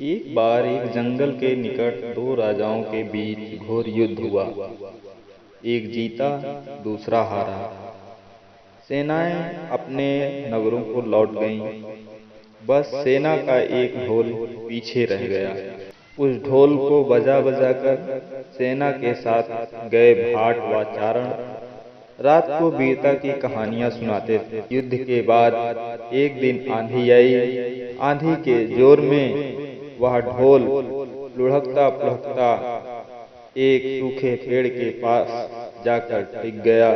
एक बार एक जंगल के निकट दो राजाओं के बीच घोर युद्ध हुआ। एक जीता, दूसरा हारा। सेनाएं अपने नगरों को लौट गईं। बस सेना का एक ढोल पीछे रह गया। उस ढोल को बजा बजा कर सेना के साथ गए भाट व चारण रात को वीरता की कहानियां सुनाते थे। युद्ध के बाद एक दिन आंधी आई। आंधी के जोर में वह ढोल लुढ़कता पुढ़कता एक सूखे पेड़ के पास जाकर टिक गया।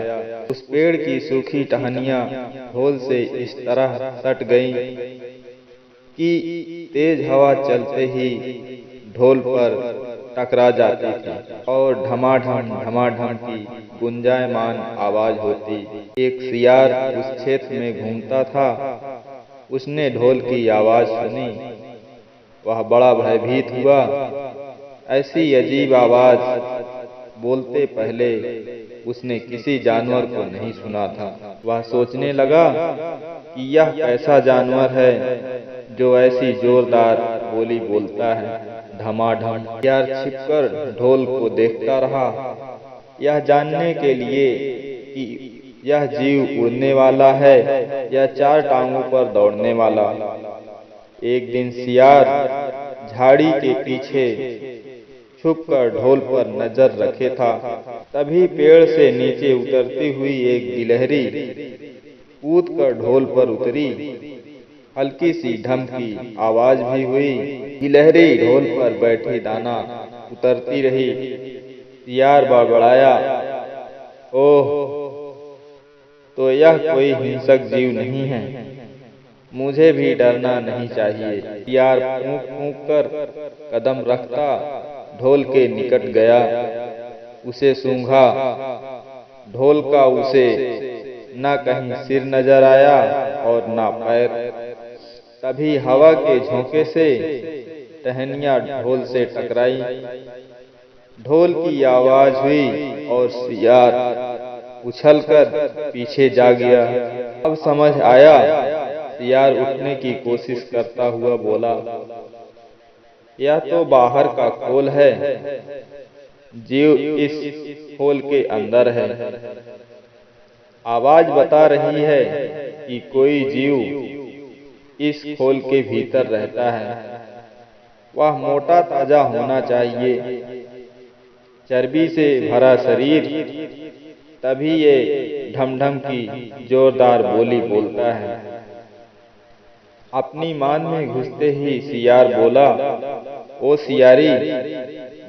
उस पेड़ की सूखी टहनियां ढोल से इस तरह सट गईं कि तेज हवा चलते ही ढोल पर टकरा जाती थी और ढमाढम ढमाढम की गुंजायमान आवाज होती। एक सियार उस क्षेत्र में घूमता था। उसने ढोल की आवाज सुनी। वह बड़ा भयभीत हुआ। ऐसी अजीब आवाज बोलते पहले उसने किसी जानवर को नहीं सुना था। वह सोचने लगा कि यह कैसा जानवर है जो ऐसी जोरदार बोली बोलता है। ढमाढम यार छिपकर ढोल को देखता रहा, यह जानने के लिए कि यह जीव उड़ने वाला है या चार टांगों पर दौड़ने वाला। एक दिन सियार झाड़ी के पीछे छुपकर ढोल पर नजर रखे था। तभी पेड़ से नीचे उतरती हुई एक गिलहरी कूदकर ढोल पर उतरी। हल्की सी ढम की आवाज भी हुई। गिलहरी ढोल पर बैठी दाना उतरती रही। सियार बड़बड़ाया, ओह, तो यह कोई हिंसक जीव नहीं है, मुझे भी डरना नहीं चाहिए। सियार फूंक फूंक कर कदम रखता ढोल के निकट गया। उसे सूंघा। ढोल का उसे न कहीं सिर नजर आया और न पैर। तभी हवा के झोंके से टहनियां ढोल से टकराई। ढोल की आवाज हुई और सियार उछलकर पीछे जा गया। अब समझ आया। सियार उठने की कोशिश करता हुआ बोला, यह तो बाहर का खोल है, जीव इस खोल के अंदर है। आवाज बता रही है कि कोई जीव इस खोल के भीतर रहता है। वह मोटा ताजा होना चाहिए, चर्बी से भरा शरीर, तभी ये ढमढम की जोरदार बोली बोलता है। अपनी मान में घुसते ही सियार बोला, ओ सियारी,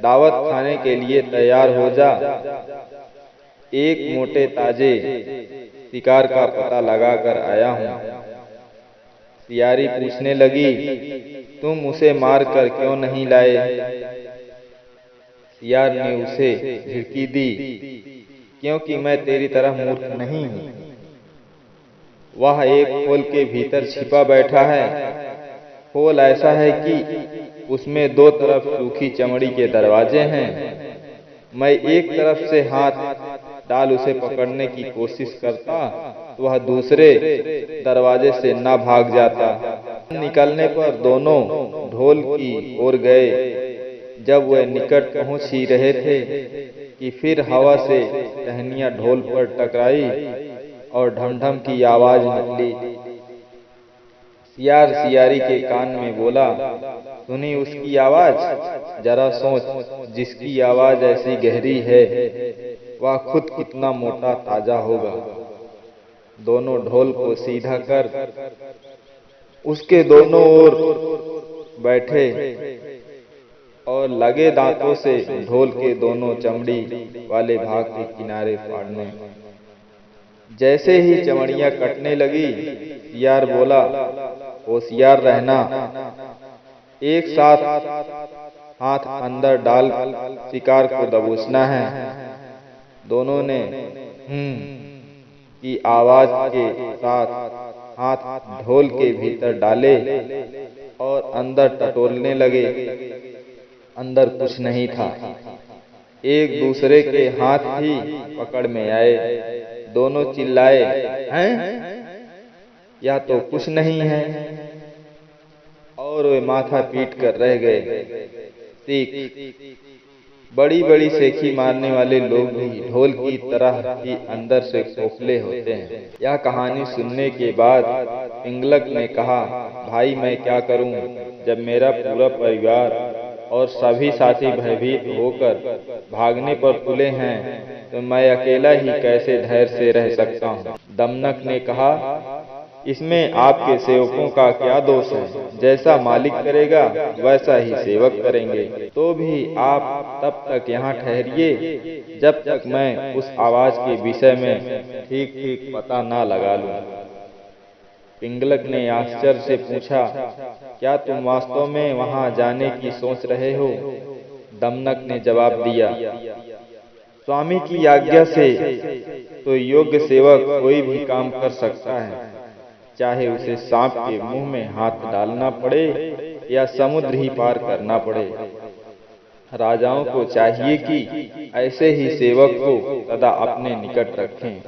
दावत खाने के लिए तैयार हो जा। एक मोटे ताजे शिकार का पता लगाकर आया हूँ। सियारी पूछने लगी, तुम उसे मार कर क्यों नहीं लाए? सियार ने उसे झिड़की दी, क्योंकि मैं तेरी तरह मूर्ख नहीं हूँ। वह एक खोल के भीतर छिपा बैठा है। खोल ऐसा है कि उसमें दो तरफ सूखी चमड़ी के दरवाजे हैं। मैं एक तरफ से हाथ डाल उसे पकड़ने की कोशिश करता तो वह दूसरे दरवाजे से न भाग जाता। निकलने पर दोनों ढोल की ओर गए। जब वे निकट पहुंच ही रहे थे कि फिर हवा से टहनियां ढोल पर टकराई और ढमढम की आवाज निकली। सियार सियारी के कान में बोला, सुनी उसकी आवाज? जरा सोच, जिसकी आवाज ऐसी गहरी है वह खुद कितना मोटा ताजा होगा। दोनों ढोल को सीधा कर उसके दोनों ओर बैठे और लगे दांतों से ढोल के दोनों चमड़ी वाले भाग के किनारे फाड़ने। जैसे ही चमड़ियां कटने लगी, सियार बोला, होशियार रहना, एक साथ हाथ अंदर डाल शिकार को दबोचना है। दोनों ने की आवाज के साथ हाथ ढोल के भीतर डाले और अंदर टटोलने लगे। अंदर कुछ नहीं था। एक दूसरे के हाथ ही पकड़ में आए। दोनों चिल्लाए, हैं? यह तो कुछ नहीं है। और और वे माथा पीट कर रह गए। सीख। बड़ी बड़ी सेखी मारने वाले लोग भी ढोल की तरह ही अंदर से खोखले होते हैं। यह कहानी सुनने के बाद पिंगलक ने कहा, भाई मैं क्या करूं, जब मेरा पूरा परिवार और सभी साथी भयभीत होकर भागने पर तुले हैं, तो मैं अकेला ही कैसे धैर्य से रह सकता हूं। दमनक ने कहा, इसमें आपके सेवकों का क्या दोष है? जैसा मालिक करेगा वैसा ही सेवक करेंगे। तो भी आप तब तक यहाँ ठहरिए जब तक मैं उस आवाज के विषय में ठीक ठीक पता ना लगा लूं। पिंगलक ने आश्चर्य से पूछा, क्या तुम वास्तव में वहां जाने की सोच रहे हो? दमनक ने जवाब दिया, स्वामी की आज्ञा से तो योग्य सेवक कोई भी काम कर सकता है, चाहे उसे सांप के मुंह में हाथ डालना पड़े या समुद्र ही पार करना पड़े। राजाओं को चाहिए कि ऐसे ही सेवक को सदा अपने निकट रखें।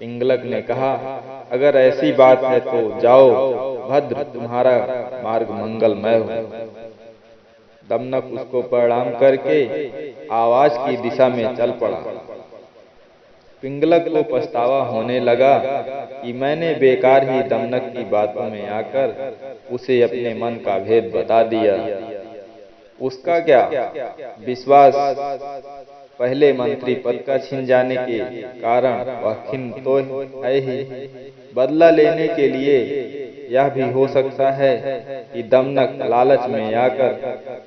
पिंगलक ने कहा, अगर ऐसी बात है तो जाओ, भद्र तुम्हारा मार्ग मंगलमय हो। दमनक उसको प्रणाम करके आवाज की दिशा में चल पड़ा। पिंगलक को पछतावा होने लगा कि मैंने बेकार ही दमनक की बातों में आकर उसे अपने मन का भेद बता दिया। उसका क्या विश्वास, पहले मंत्री पद का छिन जाने के कारण वह खिन्न तो है ही, बदला लेने के लिए यह भी हो सकता है कि दमनक लालच में आकर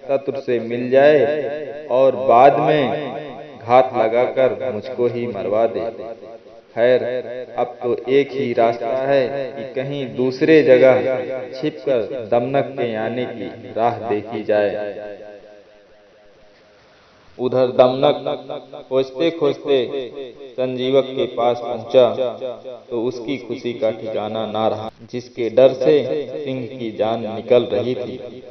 शत्रु से मिल जाए और बाद में घात लगाकर मुझको ही मरवा दे। खैर, अब तो एक ही रास्ता है कि कहीं दूसरे जगह छिपकर दमनक के आने की राह देखी जाए। उधर दमनक खोजते खोजते संजीवक के पास पहुंचा तो उसकी खुशी का ठिकाना ना रहा। जिसके डर से सिंह की जान निकल रही थी,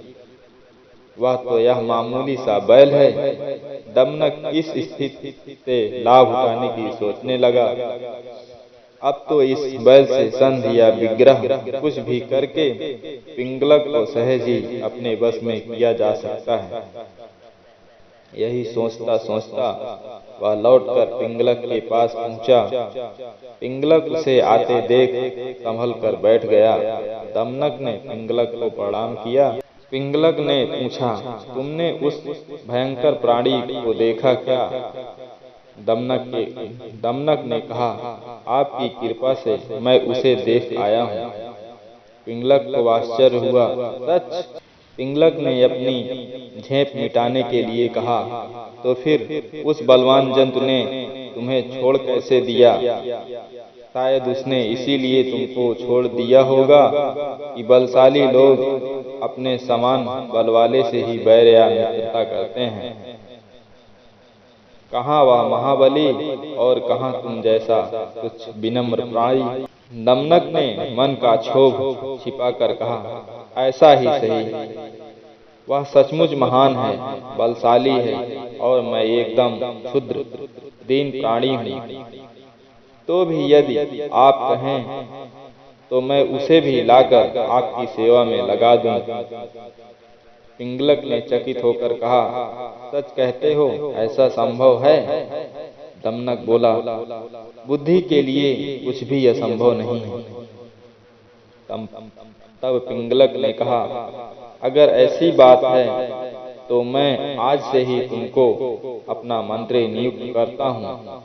वह तो यह मामूली सा बैल है। दमनक इस स्थिति से लाभ उठाने की सोचने लगा। अब तो इस बैल से संधि या विग्रह कुछ भी करके पिंगलक को सहज ही अपने बस में किया जा सकता है। यही सोचता सोचता वह लौटकर पिंगलक के पास पहुंचा। पिंगलक उसे आते देख संभल कर बैठ गया। दमनक ने पिंगलक को प्रणाम किया। पिंगलक ने पूछा, तुमने उस भयंकर प्राणी को देखा क्या? दमनक ने कहा, आपकी कृपा से मैं उसे देख आया हूँ। पिंगलक को आश्चर्य हुआ। सच? पिंगलक ने अपनी झेप मिटाने के लिए कहा, तो फिर उस बलवान जंतु ने तुम्हें छोड़ कैसे दिया? शायद उसने इसीलिए तुमको छोड़ दिया होगा कि बलशाली लोग अपने समान बल वाले से ही बैर या मित्रता करते हैं। कहाँ वह महाबली और कहाँ तुम जैसा कुछ विनम्र प्राणी। दमनक ने मन का क्षोभ छिपाकर कहा, ऐसा ही सही, वह सचमुच महान है, बलशाली है और मैं एकदम क्षुद्र दीन प्राणी हूँ। तो भी यदि आप कहें तो मैं उसे भी लाकर आपकी सेवा में लगा दूं। पिंगलक ने चकित होकर कहा, सच कहते हो, ऐसा संभव है? दमनक बोला, बुद्धि के लिए कुछ भी असंभव नहीं है। तब पिंगलक ने कहा, अगर ऐसी बात है तो मैं आज से ही तुमको अपना मंत्री नियुक्त करता हूँ।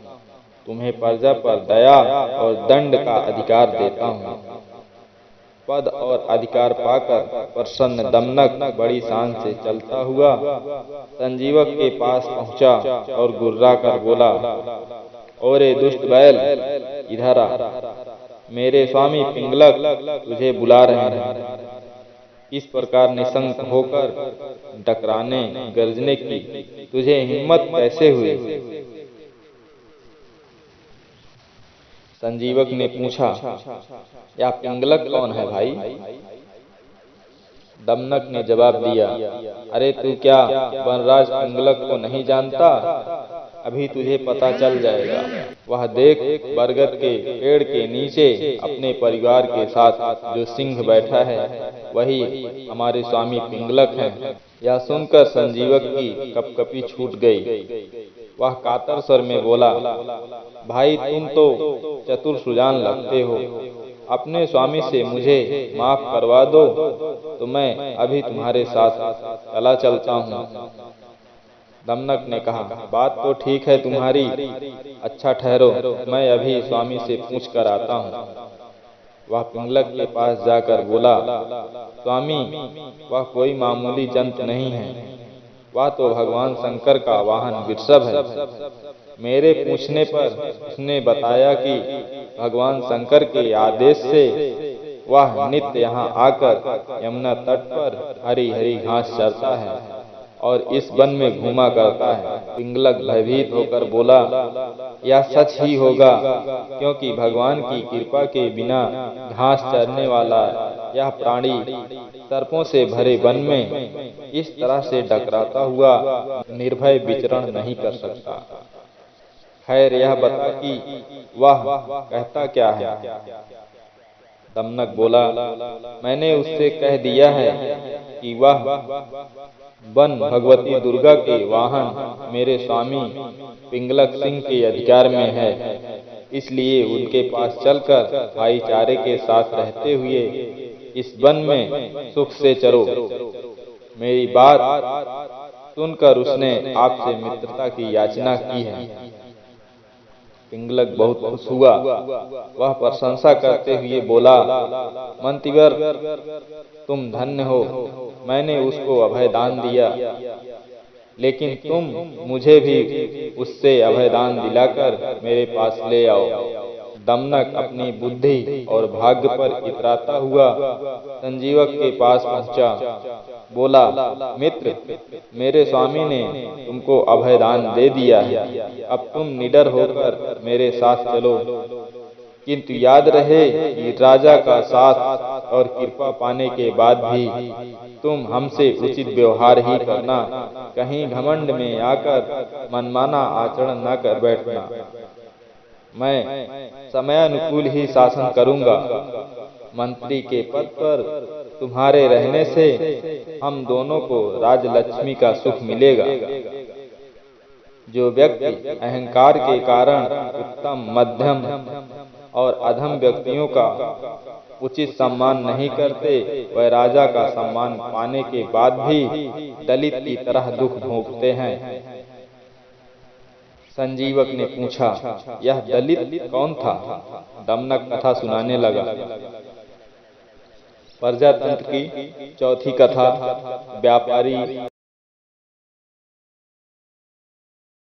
तुम्हें प्रजा पर दया और दंड का अधिकार देता हूँ। पद और अधिकार पाकर प्रसन्न दमनक बड़ी शान से चलता हुआ संजीवक के पास पहुंचा और गुर्रा कर बोला, ओरे दुष्ट बैल, इधर आ, मेरे स्वामी पिंगलक तुझे बुला रहे हैं। इस प्रकार निशंक होकर डकराने गर्जने की तुझे हिम्मत कैसे हुई? संजीवक ने पूछा, या पिंगलक कौन है भाई? दमनक ने जवाब दिया, अरे तू क्या वनराज पिंगलक को नहीं जानता? अभी तुझे पता चल जाएगा। वह देख बरगद के पेड़ के नीचे अपने परिवार के साथ जो सिंह बैठा है वही हमारे स्वामी पिंगलक हैं। यह सुनकर संजीवक की कपकपी छूट गई। वह कातर स्वर में बोला, भाई तुम तो चतुर सुजान लगते हो, अपने स्वामी से मुझे माफ करवा दो तो मैं अभी तुम्हारे साथ चला चलता हूँ। दमनक ने कहा, बात तो ठीक है तुम्हारी, अच्छा ठहरो, मैं अभी स्वामी से पूछ कर आता हूँ। वह पिंगलक के पास जाकर बोला, स्वामी वह कोई मामूली जंतु नहीं है, वह तो भगवान शंकर का वाहन वृषभ है। मेरे पूछने पर उसने बताया कि भगवान शंकर के आदेश से वह नित्य यहाँ आकर यमुना तट पर हरी हरी घास चरता है और इस वन में घूमा करता है। पिंगलक भयभीत होकर बोला, यह सच ही होगा, क्योंकि भगवान की कृपा के बिना घास चरने वाला यह प्राणी सर्पों से भरे वन में इस तरह से डकराता हुआ निर्भय विचरण नहीं कर सकता। खैर यह बता कि वह कहता क्या है। दमनक बोला, मैंने उससे कह दिया है कि वह वन भगवती दुर्गा के वाहन मेरे स्वामी पिंगलक सिंह के अधिकार में है, इसलिए उनके पास चलकर भाईचारे के साथ रहते हुए इस वन में सुख से चरो। मेरी बात सुनकर उसने आपसे मित्रता की याचना की है। पिंगलक बहुत खुश हुआ। वह प्रशंसा करते हुए बोला, मंतिवर तुम धन्य हो, मैंने उसको अभयदान दिया, लेकिन तुम मुझे भी उससे अभयदान दिलाकर मेरे पास ले आओ। दमनक अपनी बुद्धि और भाग्य पर इतराता हुआ संजीवक के पास पहुंचा। बोला, मित्र मेरे स्वामी ने तुमको अभयदान दे दिया है, अब तुम निडर होकर मेरे साथ चलो, किंतु याद रहे कि राजा का साथ और कृपा पाने के बाद भी तुम हमसे उचित व्यवहार ही करना, कहीं घमंड में आकर मनमाना आचरण न कर बैठना। मैं समयानुकूल ही शासन करूंगा। मंत्री के पद पर तुम्हारे रहने से हम दोनों को राजलक्ष्मी का सुख मिलेगा। जो व्यक्ति अहंकार के कारण उत्तम, मध्यम और अधम व्यक्तियों का उचित सम्मान नहीं करते, वह राजा का सम्मान पाने के बाद भी दलित की तरह दुख भोगते हैं। संजीवक ने पूछा, यह दलित कौन था? दमनक कथा सुनाने लगा। प्रजातंत्र की चौथी कथा, व्यापारी